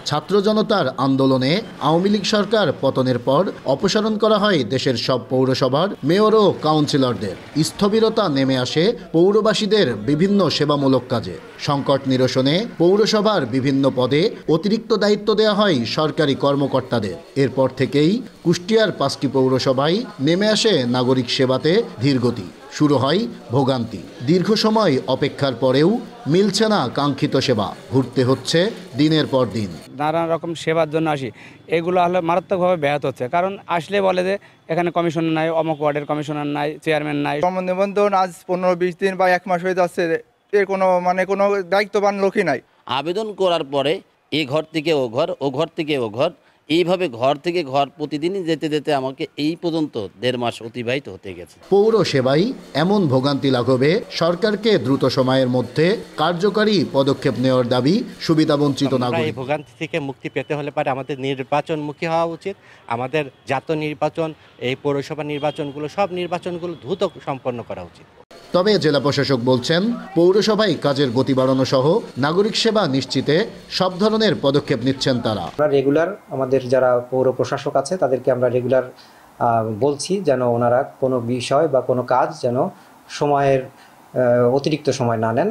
ছাত্র জনতার আন্দোলনে আওয়ামী লীগ সরকার পতনের পর অপসারণ করা হয় দেশের সব পৌরসভার মেয়র ও কাউন্সিলরদের। স্থবিরতা নেমে আসে পৌরবাসীদের বিভিন্ন সেবামূলক কাজে। সংকট নিরসনে পৌরসভার বিভিন্ন পদে অতিরিক্ত দায়িত্ব দেওয়া হয় সরকারি কর্মকর্তাদের। এরপর থেকেই কুষ্টিয়ার 5টি পৌরসভায় নেমে আসে নাগরিক সেবাতে ধীরগতি। শুরু হয় ভোগান্তি। দীর্ঘ সময় অপেক্ষার পরেও মিলছে না কাঙ্ক্ষিত সেবা। ঘুরতে হচ্ছে দিনের পর দিন। নানান রকম সেবার জন্য আসি, এগুলো হলে মারাত্মকভাবে ব্যাহত হচ্ছে। কারণ আসলে বলে যে এখানে কমিশনার নাই, অমুক ওয়ার্ডের কমিশনার নাই, চেয়ারম্যান নাই। নিবন্ধন আজ 15-20 দিন বা 1 মাস হয়ে যাচ্ছে, এর কোনো দায়িত্ববান লোকই নাই। আবেদন করার পরে এ ঘর থেকে ও ঘর, ও ঘর থেকে ও ঘর, এইভাবে ঘর থেকে ঘর প্রতিদিনই যেতে যেতে আমাকে এই পর্যন্ত 1.5 মাস অতিবাহিত হতে গেছে। পৌর সেবাই এমন ভোগান্তি লাঘবে সরকারকে দ্রুত সময়ের মধ্যে কার্যকরী পদক্ষেপ নেওয়ার দাবি সুবিধাবঞ্চিত নাগরিক। এই ভোগান্তি থেকে মুক্তি পেতে হলে পারে আমাদের নির্বাচনমুখী হওয়া উচিত। আমাদের জাতীয় নির্বাচন, এই পৌরসভা নির্বাচনগুলো, সব নির্বাচনগুলো দ্রুত সম্পন্ন করা উচিত। তবে জেলা প্রশাসক বলছেন, পৌরসভায় কাজের গতি বাড়ানো সহ নাগরিক সেবা নিশ্চিতে সব ধরনের পদক্ষেপ নিচ্ছেন তারা। আমরা রেগুলার আমাদের যারা পৌর প্রশাসক আছে তাদেরকে আমরা রেগুলার বলছি যেন ওনারা কোনো বিষয় বা কোনো কাজ যেন সময়ের অতিরিক্ত সময় না নেন।